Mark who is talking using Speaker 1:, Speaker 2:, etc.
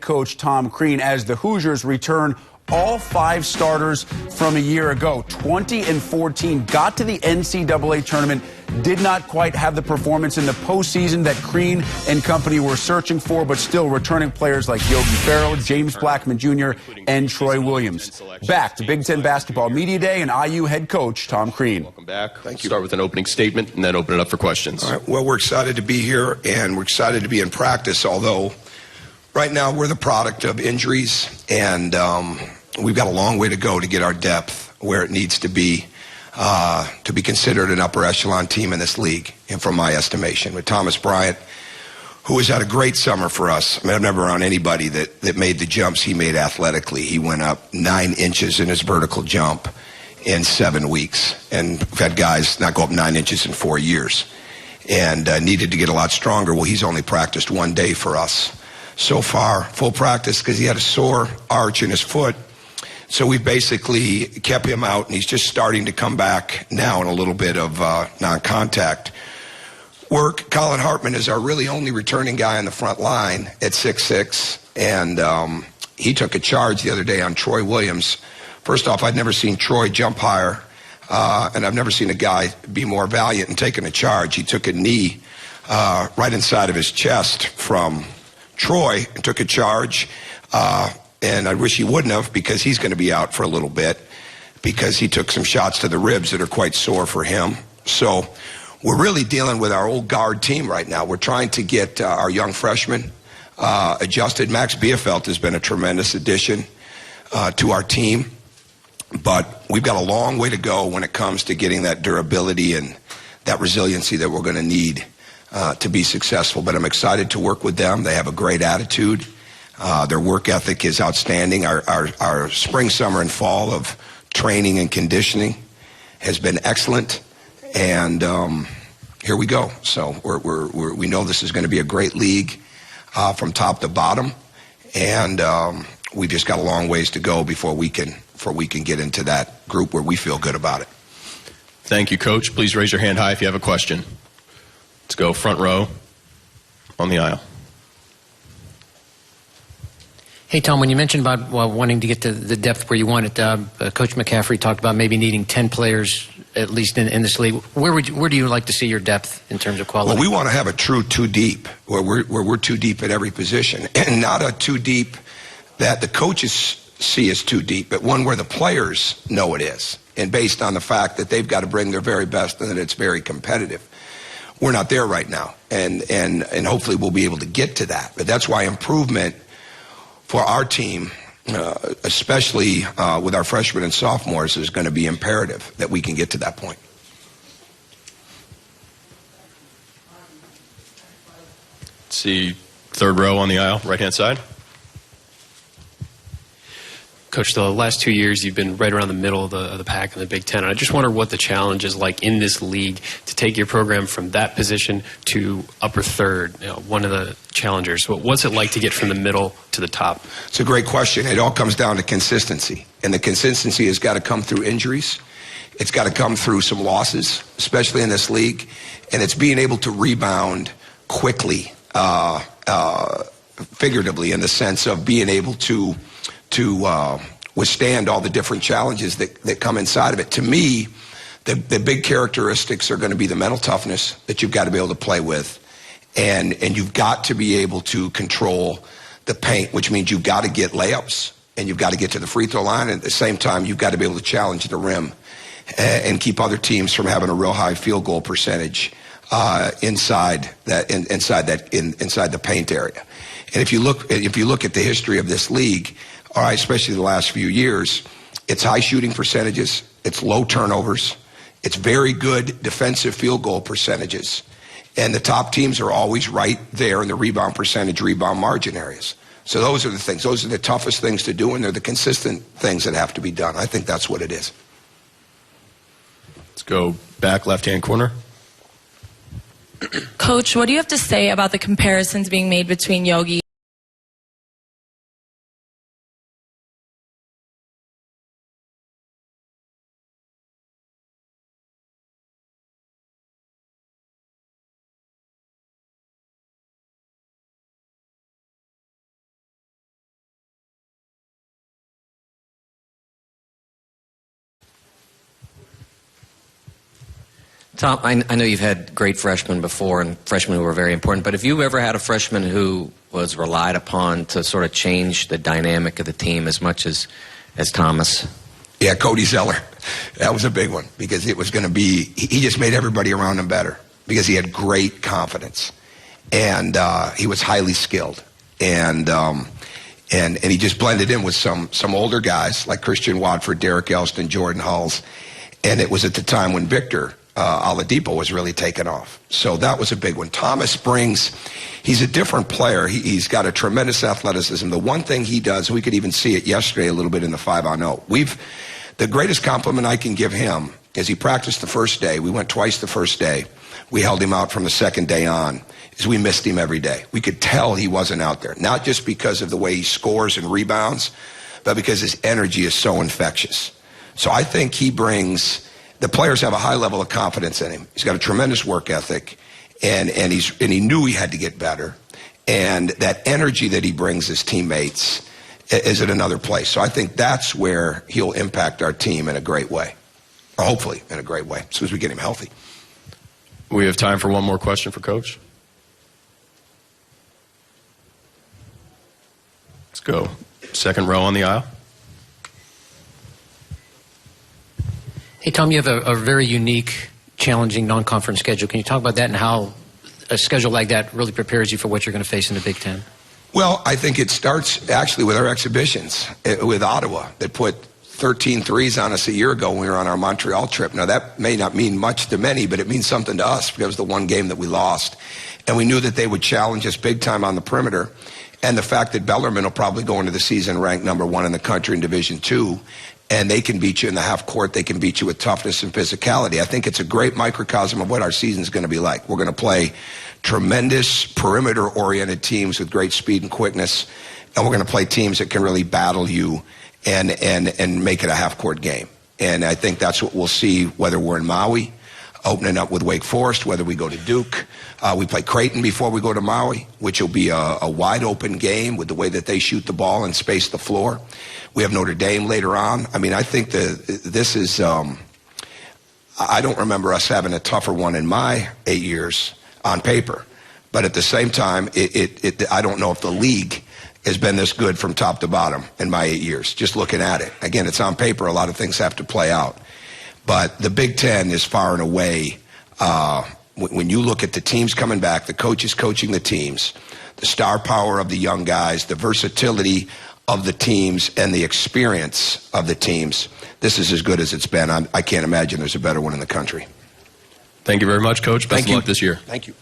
Speaker 1: coach Tom Crean as the Hoosiers return all 5 starters from a year ago. 20-14, got to the NCAA tournament, did not quite have the performance in the postseason that Crean and company were searching for, but still returning players like Yogi Ferrell, James Blackman Jr., and Troy Williams. Back to Big Ten Basketball Media Day and IU head coach Tom Crean.
Speaker 2: Welcome back.
Speaker 3: Thank you.
Speaker 2: Start with an opening statement and then open it up for questions.
Speaker 3: All right. Well, we're excited to be here, and we're excited to be in practice, although right now we're the product of injuries, and we've got a long way to go to get our depth where it needs to be considered an upper echelon team in this league, and from my estimation. With Thomas Bryant, who has had a great summer for us. I mean, I've never run anybody that made the jumps he made athletically. He went up 9 inches in his vertical jump in 7 weeks, and we've had guys not go up 9 inches in 4 years, and needed to get a lot stronger. Well, he's only practiced 1 day for us so far, full practice, because he had a sore arch in his foot. So we basically kept him out, and he's just starting to come back now in a little bit of non-contact work. Colin Hartman is our really only returning guy on the front line at 6'6", and he took a charge the other day on Troy Williams. First off, I'd never seen Troy jump higher, and I've never seen a guy be more valiant in taking a charge. He took a knee right inside of his chest from Troy and took a charge. And I wish he wouldn't have, because he's going to be out for a little bit because he took some shots to the ribs that are quite sore for him. So we're really dealing with our old guard team right now. We're trying to get our young freshmen adjusted. Max Bielfeldt has been a tremendous addition to our team, but we've got a long way to go when it comes to getting that durability and that resiliency that we're going to need to be successful. But I'm excited to work with them. They have a great attitude. Their work ethic is outstanding. Our spring, summer, and fall of training and conditioning has been excellent, and here we go. So we know this is going to be a great league from top to bottom, and we've just got a long ways to go before we can get into that group where we feel good about it.
Speaker 2: Thank you, Coach. Please raise your hand high if you have a question. Let's go front row on the aisle.
Speaker 4: Hey, Tom, when you mentioned about wanting to get to the depth where you want it, Coach McCaffrey talked about maybe needing 10 players at least in this league. Where do you like to see your depth in terms of quality?
Speaker 3: Well, we want to have a true too deep, where we're too deep at every position, and not a too deep that the coaches see as too deep, but one where the players know it is, and based on the fact that they've got to bring their very best and that it's very competitive. We're not there right now, and hopefully we'll be able to get to that. But that's why improvement for our team, especially with our freshmen and sophomores, is going to be imperative that we can get to that point.
Speaker 2: Let's see, third row on the aisle, right-hand side.
Speaker 5: Coach, the last 2 years you've been right around the middle of the pack in the Big Ten. And I just wonder what the challenge is like in this league to take your program from that position to upper third, one of the challengers. What's it like to get from the middle to the top?
Speaker 3: It's a great question. It all comes down to consistency. And the consistency has got to come through injuries. It's got to come through some losses, especially in this league. And it's being able to rebound quickly, figuratively, in the sense of being able to withstand all the different challenges that come inside of it. To me, the big characteristics are going to be the mental toughness that you've got to be able to play with, and you've got to be able to control the paint, which means you've got to get layups, and you've got to get to the free throw line, and at the same time, you've got to be able to challenge the rim and keep other teams from having a real high field goal percentage inside the paint area. And if you look at the history of this league, all right, especially the last few years, it's high shooting percentages, it's low turnovers, it's very good defensive field goal percentages, and the top teams are always right there in the rebound percentage, rebound margin areas. So those are the things. Those are the toughest things to do, and they're the consistent things that have to be done. I think that's what it is.
Speaker 2: Let's go back left-hand corner.
Speaker 6: Coach, what do you have to say about the comparisons being made between Yogi
Speaker 7: Tom, I know you've had great freshmen before and freshmen who were very important, but have you ever had a freshman who was relied upon to sort of change the dynamic of the team as much as Thomas?
Speaker 3: Yeah, Cody Zeller. That was a big one because it was going to be, he just made everybody around him better because he had great confidence. And he was highly skilled. And he just blended in with some older guys like Christian Watford, Derek Elston, Jordan Hulls. And it was at the time when Victor Oladipo was really taking off. So that was a big one. Thomas brings, he's a different player. He's got a tremendous athleticism. The one thing he does, we could even see it yesterday a little bit in the 5-on-0. The greatest compliment I can give him is he practiced the first day. We went twice the first day. We held him out from the second day on. Is we missed him every day. We could tell he wasn't out there, not just because of the way he scores and rebounds, but because his energy is so infectious. So I think he brings, the players have a high level of confidence in him. He's got a tremendous work ethic, and he knew he had to get better. And that energy that he brings his teammates is at another place. So I think that's where he'll impact our team in a great way, or hopefully in a great way, as soon as we get him healthy.
Speaker 2: We have time for one more question for Coach. Let's go. Second row on the aisle.
Speaker 4: Hey, Tom, you have a very unique, challenging non-conference schedule. Can you talk about that and how a schedule like that really prepares you for what you're going to face in the Big Ten?
Speaker 3: Well, I think it starts actually with our exhibitions with Ottawa that put 13 threes on us a year ago when we were on our Montreal trip. Now, that may not mean much to many, but it means something to us because it was the one game that we lost. And we knew that they would challenge us big time on the perimeter. And the fact that Bellarmine will probably go into the season ranked #1 in the country in Division II, and they can beat you in the half court. They can beat you with toughness and physicality. I think it's a great microcosm of what our season is going to be like. We're going to play tremendous perimeter-oriented teams with great speed and quickness, and we're going to play teams that can really battle you and make it a half-court game. And I think that's what we'll see whether we're in Maui, opening up with Wake Forest, whether we go to Duke. We play Creighton before we go to Maui, which will be a wide-open game with the way that they shoot the ball and space the floor. We have Notre Dame later on. I mean, I think this is I don't remember us having a tougher one in my 8 years on paper. But at the same time, I don't know if the league has been this good from top to bottom in my 8 years, just looking at it. Again, it's on paper. A lot of things have to play out. But the Big Ten is far and away, when you look at the teams coming back, the coaches coaching the teams, the star power of the young guys, the versatility of the teams, and the experience of the teams, this is as good as it's been. I can't imagine there's a better one in the country.
Speaker 2: Thank you very much, Coach. Best of luck this year.
Speaker 3: Thank you.